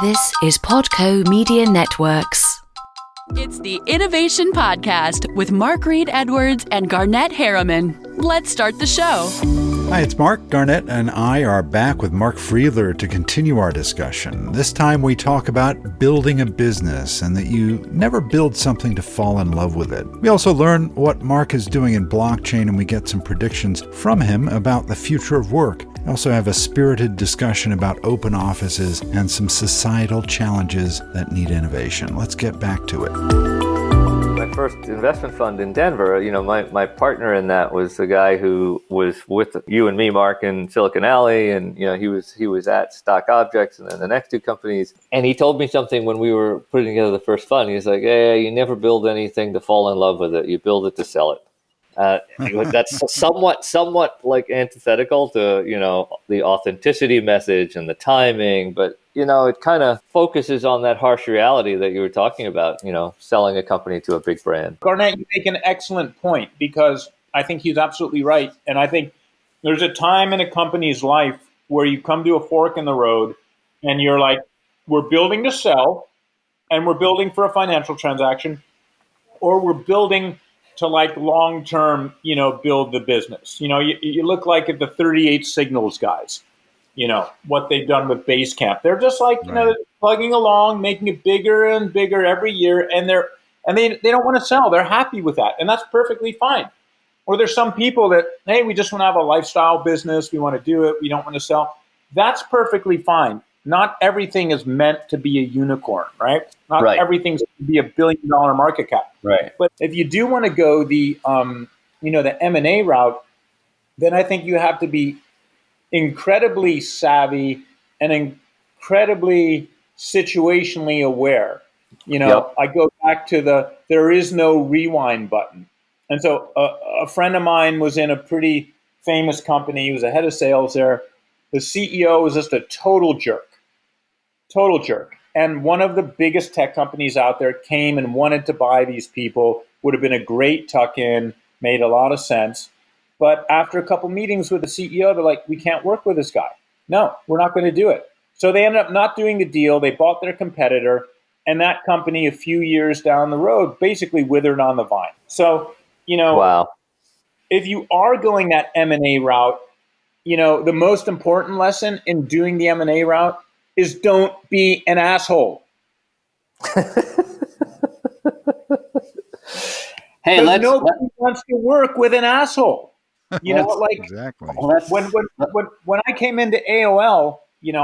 This is Podco Media Networks. It's the Innovation Podcast with Mark Edwards and Garnet Harriman. Let's start the show. Hi, it's Mark. Garnet and I are back with Mark Friedler to continue our discussion. This time we talk about building a business and that you never build something to fall in love with it. We also learn what Mark is doing in blockchain, and we get some predictions from him about the future of work. We also have a spirited discussion about open offices and some societal challenges that need innovation. Let's get back to it. My first investment fund in Denver, my partner in that was the guy who was with you and me, Mark, in Silicon Alley, and he was at Stock Objects and then the next two companies. And he told me something when we were putting together the first fund. He's like, "Hey, you never build anything to fall in love with it. You build it to sell it." That's somewhat like antithetical to the authenticity message and the timing, but it kind of focuses on that harsh reality that you were talking about, selling a company to a big brand. Garnet, you make an excellent point, because I think he's absolutely right. And I think there's a time in a company's life where you come to a fork in the road and you're like, we're building to sell, and we're building for a financial transaction, or we're building to long-term, build the business. You look like at the 38 Signals guys, what they've done with Basecamp. They're just they're plugging along, making it bigger and bigger every year. And they don't want to sell. They're happy with that. And that's perfectly fine. Or there's some people that, hey, we just want to have a lifestyle business. We want to do it. We don't want to sell. That's perfectly fine. Not everything is meant to be a unicorn, right? Not everything's to be $1 billion market cap. Right. But if you do want to go the M&A route, then I think you have to be incredibly savvy and incredibly situationally aware. Yep. I go back to there is no rewind button. And so a friend of mine was in a pretty famous company. He was a head of sales there. The CEO was just a total jerk. And one of the biggest tech companies out there came and wanted to buy these people. Would have been a great tuck-in, made a lot of sense. But after a couple meetings with the CEO, they're like, we can't work with this guy. No, we're not going to do it. So they ended up not doing the deal. They bought their competitor, and that company a few years down the road basically withered on the vine. So, Wow. If you are going that M&A route, the most important lesson in doing the M&A route is don't be an asshole. Hey, nobody wants to work with an asshole. Exactly. When I came into AOL,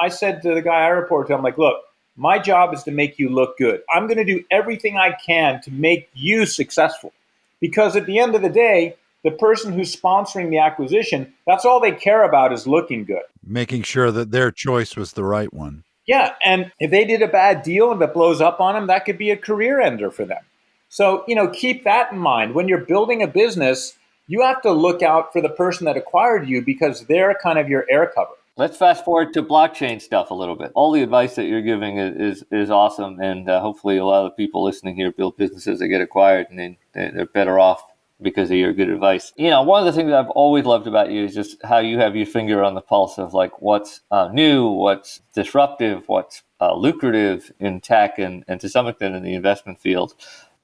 I said to the guy I report to, I'm like, look, my job is to make you look good. I'm going to do everything I can to make you successful, because at the end of the day, the person who's sponsoring the acquisition, that's all they care about is looking good. Making sure that their choice was the right one. Yeah, and if they did a bad deal and that blows up on them, that could be a career ender for them. So, keep that in mind. When you're building a business, you have to look out for the person that acquired you, because they're kind of your air cover. Let's fast forward to blockchain stuff a little bit. All the advice that you're giving is awesome, and hopefully a lot of the people listening here build businesses that get acquired, and they're better off because of your good advice. One of the things I've always loved about you is just how you have your finger on the pulse of what's new, what's disruptive, what's lucrative in tech, and to some extent in the investment field.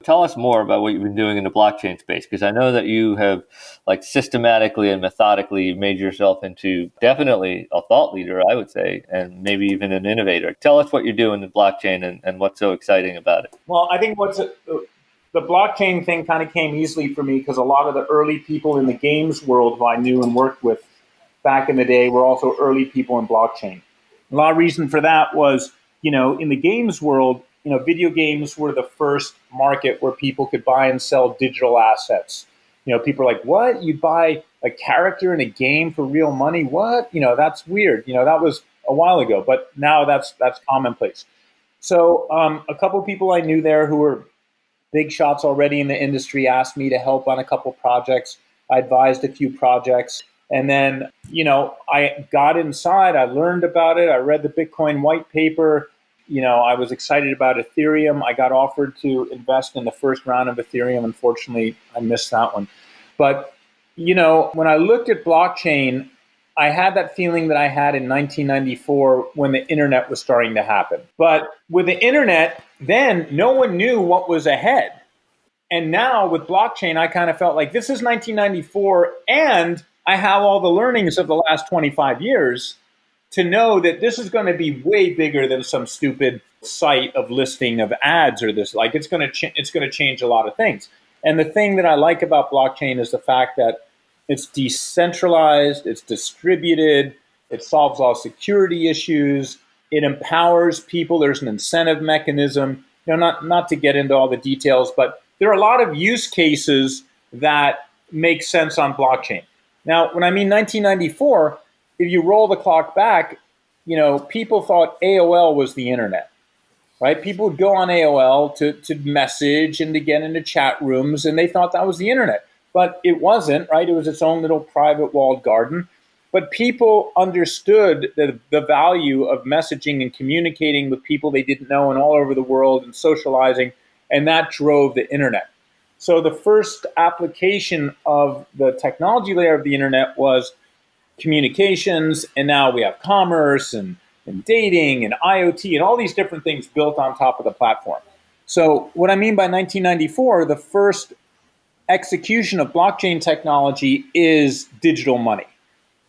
Tell us more about what you've been doing in the blockchain space, because I know that you have systematically and methodically made yourself into definitely a thought leader, I would say, and maybe even an innovator. Tell us what you're doing in blockchain and what's so exciting about it. Well, I think the blockchain thing kind of came easily for me, because a lot of the early people in the games world who I knew and worked with back in the day were also early people in blockchain. A lot of reason for that was, in the games world, video games were the first market where people could buy and sell digital assets. People are like, what? You buy a character in a game for real money? What? That's weird. That was a while ago, but now that's commonplace. So a couple of people I knew there who were big shots already in the industry asked me to help on a couple projects. I advised a few projects. And then, I got inside, I learned about it. I read the Bitcoin white paper. I was excited about Ethereum. I got offered to invest in the first round of Ethereum. Unfortunately, I missed that one. But, when I looked at blockchain, I had that feeling that I had in 1994 when the internet was starting to happen. But with the internet, then no one knew what was ahead. And now with blockchain, I kind of felt like this is 1994, and I have all the learnings of the last 25 years to know that this is going to be way bigger than some stupid site of listing of ads or this. Like it's going to change a lot of things. And the thing that I like about blockchain is the fact that it's decentralized, it's distributed, it solves all security issues, it empowers people. There's an incentive mechanism. Not to get into all the details, but there are a lot of use cases that make sense on blockchain. Now, when I mean 1994, if you roll the clock back, people thought AOL was the internet, right? People would go on AOL to message and to get into chat rooms, and they thought that was the internet. But it wasn't, right? It was its own little private walled garden. But people understood the value of messaging and communicating with people they didn't know and all over the world and socializing, and that drove the internet. So the first application of the technology layer of the internet was communications, and now we have commerce and dating and IoT and all these different things built on top of the platform. So what I mean by 1994, the first execution of blockchain technology is digital money,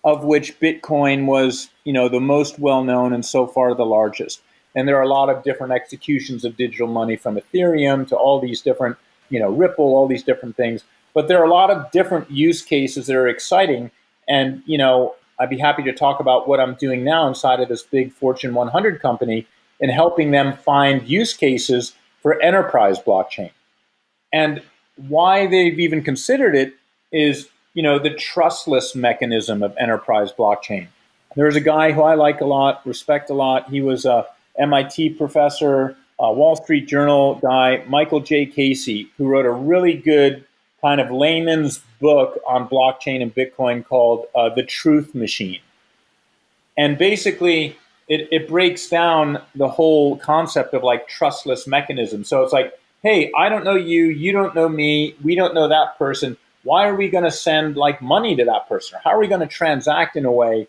of which Bitcoin was, the most well-known and so far the largest. And there are a lot of different executions of digital money, from Ethereum to all these different, Ripple, all these different things. But there are a lot of different use cases that are exciting. And, I'd be happy to talk about what I'm doing now inside of this big Fortune 100 company and helping them find use cases for enterprise blockchain. And why they've even considered it is, the trustless mechanism of enterprise blockchain. There's a guy who I like a lot, respect a lot. He was a MIT professor, a Wall Street Journal guy, Michael J. Casey, who wrote a really good kind of layman's book on blockchain and Bitcoin called The Truth Machine. And basically, it breaks down the whole concept of like trustless mechanism. So it's like, hey, I don't know you, you don't know me, we don't know that person. Why are we going to send like money to that person? How are we going to transact in a way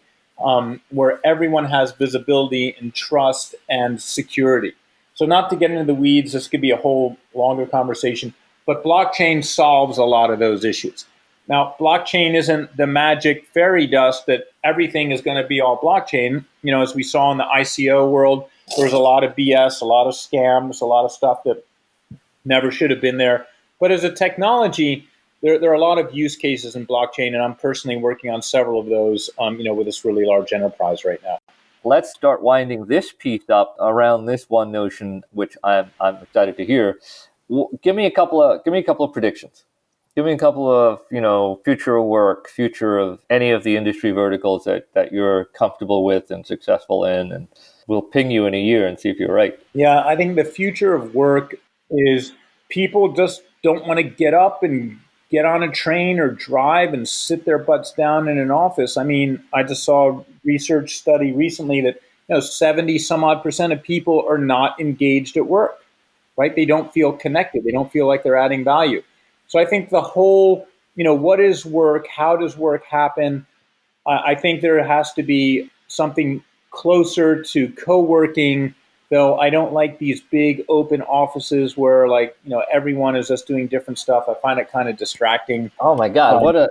where everyone has visibility and trust and security? So not to get into the weeds, this could be a whole longer conversation, but blockchain solves a lot of those issues. Now, blockchain isn't the magic fairy dust that everything is going to be all blockchain. As we saw in the ICO world, there's a lot of BS, a lot of scams, a lot of stuff that never should have been there. But as a technology, there are a lot of use cases in blockchain, and I'm personally working on several of those, with this really large enterprise right now. Let's start winding this piece up around this one notion, which I'm excited to hear. Give me a couple of predictions. Give me a couple of, future of work, future of any of the industry verticals that you're comfortable with and successful in, and we'll ping you in a year and see if you're right. Yeah, I think the future of work is people just don't want to get up and get on a train or drive and sit their butts down in an office. I mean, I just saw a research study recently that 70 some odd % of people are not engaged at work, right? They don't feel connected. They don't feel like they're adding value. So I think the whole, what is work? How does work happen? I think there has to be something closer to co-working, though I don't like these big open offices where everyone is just doing different stuff. I find it kind of distracting. Oh my God, what a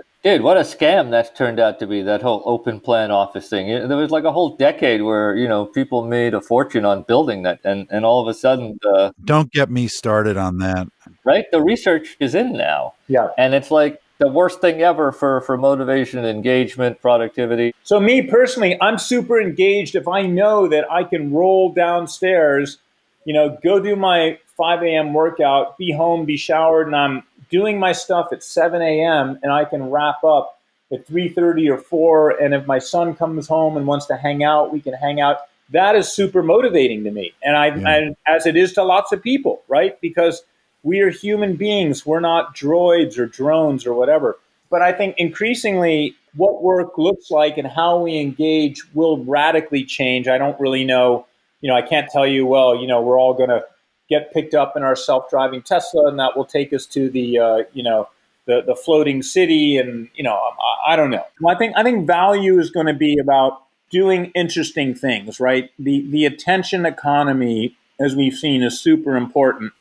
scam that's turned out to be, that whole open plan office thing. There was like a whole decade where, people made a fortune on building that, and all of a sudden don't get me started on that. Right? The research is in now. Yeah. And it's like the worst thing ever for motivation, engagement, productivity. So me personally, I'm super engaged if I know that I can roll downstairs, go do my 5 a.m. workout, be home, be showered, and I'm doing my stuff at 7 a.m. and I can wrap up at 3:30 or 4. And if my son comes home and wants to hang out, we can hang out. That is super motivating to me. And as it is to lots of people, right? Because we are human beings. We're not droids or drones or whatever. But I think increasingly what work looks like and how we engage will radically change. I don't really know. I can't tell you, well, we're all going to get picked up in our self-driving Tesla and that will take us to the, the floating city, and I don't know. Well, I think value is going to be about doing interesting things, right? The attention economy, as we've seen, is super important.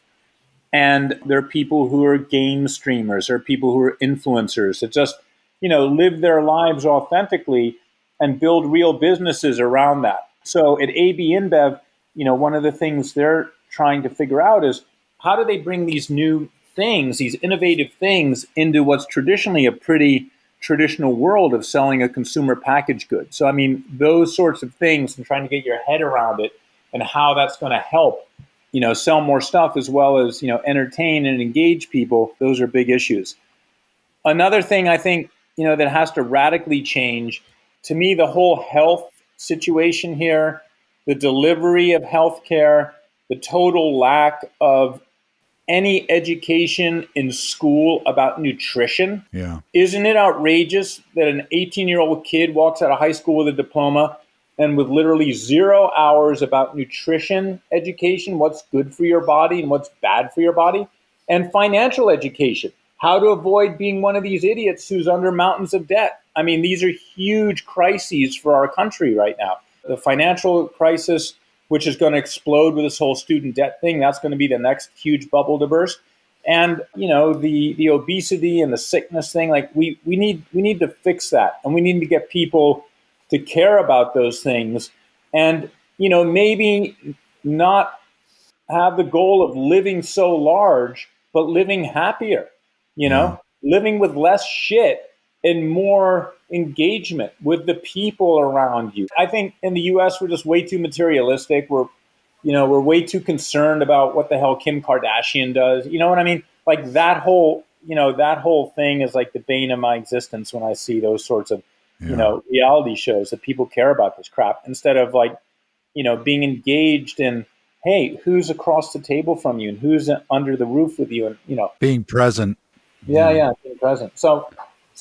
And there are people who are game streamers, there are people who are influencers that just, live their lives authentically and build real businesses around that. So at AB InBev, one of the things they're trying to figure out is how do they bring these new things, these innovative things, into what's traditionally a pretty traditional world of selling a consumer packaged good. So, I mean, those sorts of things and trying to get your head around it and how that's going to help, sell more stuff as well as, entertain and engage people. Those are big issues. Another thing I think, that has to radically change, to me, the whole health situation here, the delivery of healthcare, the total lack of any education in school about nutrition. Yeah. Isn't it outrageous that an 18-year-old kid walks out of high school with a diploma and with literally 0 hours about nutrition education, what's good for your body and what's bad for your body, and financial education, how to avoid being one of these idiots who's under mountains of debt. I mean, these are huge crises for our country right now. The financial crisis, which is going to explode with this whole student debt thing, that's going to be the next huge bubble to burst. And, the obesity and the sickness thing, like we need to fix that. And we need to get people to care about those things and, maybe not have the goal of living so large, but living happier, living with less shit and more engagement with the people around you. I think in the US, we're just way too materialistic. We're way too concerned about what the hell Kim Kardashian does. You know what I mean? Like that whole thing is like the bane of my existence when I see those sorts of, reality shows that people care about this crap instead of like, being engaged in, hey, who's across the table from you and who's under the roof with you, and, being present. Yeah, being present. So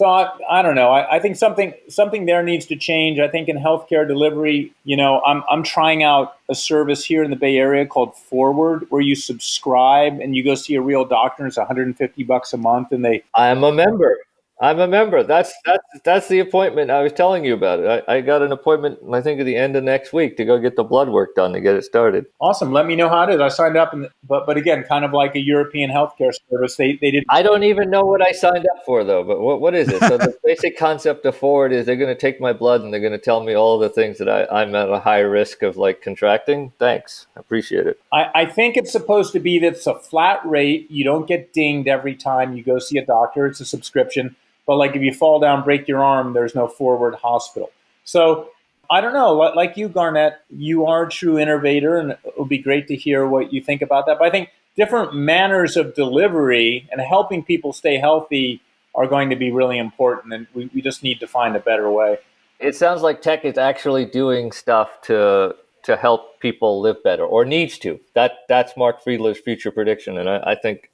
I don't know. I think something there needs to change. I think in healthcare delivery, I'm trying out a service here in the Bay Area called Forward, where you subscribe and you go see a real doctor. And it's $150 a month, and I'm a member. That's the appointment I was telling you about. I got an appointment, I think, at the end of next week to go get the blood work done to get it started. Awesome. Let me know how it is. I signed up, but again, kind of like a European healthcare service. They didn't. I don't even know what I signed up for, though. But what is it? So the basic concept of Forward is they're going to take my blood and they're going to tell me all the things that I'm at a high risk of like contracting. Thanks. I appreciate it. I think it's supposed to be that it's a flat rate. You don't get dinged every time you go see a doctor. It's a subscription. But like if you fall down, break your arm, there's no Forward hospital. So I don't know. Like you, Garnet, you are a true innovator, and it would be great to hear what you think about that. But I think different manners of delivery and helping people stay healthy are going to be really important, and we just need to find a better way. It sounds like tech is actually doing stuff to help people live better, or needs to. That's Mark Friedler's future prediction, and I think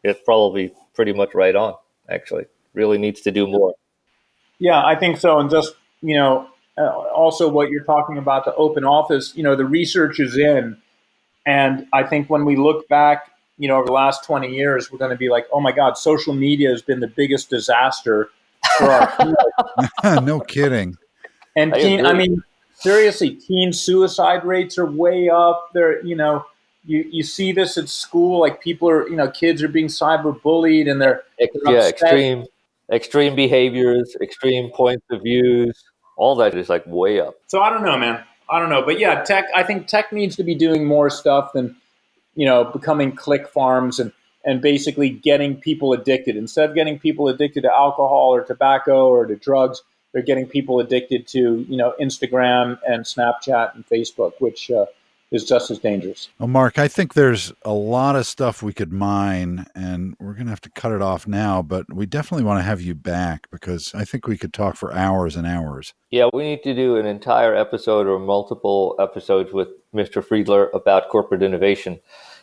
it's probably pretty much right on, actually. Really needs to do more. Yeah, I think so. And just, also what you're talking about, the open office, the research is in. And I think when we look back, over the last 20 years, we're going to be like, oh my God, social media has been the biggest disaster for our field. No kidding. And seriously, teen suicide rates are way up. They're, you see this at school, like people are, kids are being cyberbullied and they're extreme behaviors, extreme points of views, all that is like way up. So I don't know, man. I don't know. But yeah, I think tech needs to be doing more stuff than, becoming click farms and basically getting people addicted. Instead of getting people addicted to alcohol or tobacco or to drugs, they're getting people addicted to, Instagram and Snapchat and Facebook, which is just as dangerous. Well, Mark, I think there's a lot of stuff we could mine, and we're going to have to cut it off now, but we definitely want to have you back because I think we could talk for hours and hours. Yeah, we need to do an entire episode or multiple episodes with Mr. Friedler about corporate innovation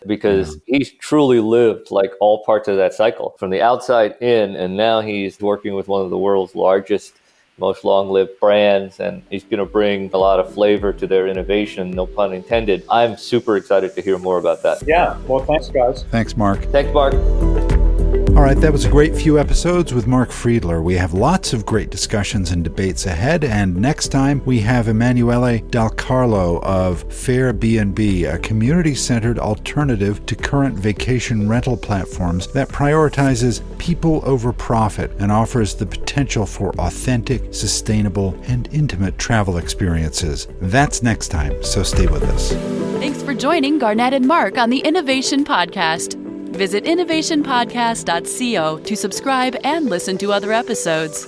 because he's truly lived like all parts of that cycle from the outside in, and now he's working with one of the world's largest, most long-lived brands, and he's going to bring a lot of flavor to their innovation, no pun intended. I'm super excited to hear more about that. Yeah, well, thanks, guys. Thanks, Mark. Thanks, Mark. All right, that was a great few episodes with Mark Friedler. We have lots of great discussions and debates ahead, and next time we have Emanuele Dal Carlo of Fairbnb, a community-centered alternative to current vacation rental platforms that prioritizes people over profit and offers the potential for authentic, sustainable, and intimate travel experiences. That's next time, so stay with us. Thanks for joining Garnet and Mark on the Innovation Podcast. Visit innovationpodcast.co to subscribe and listen to other episodes.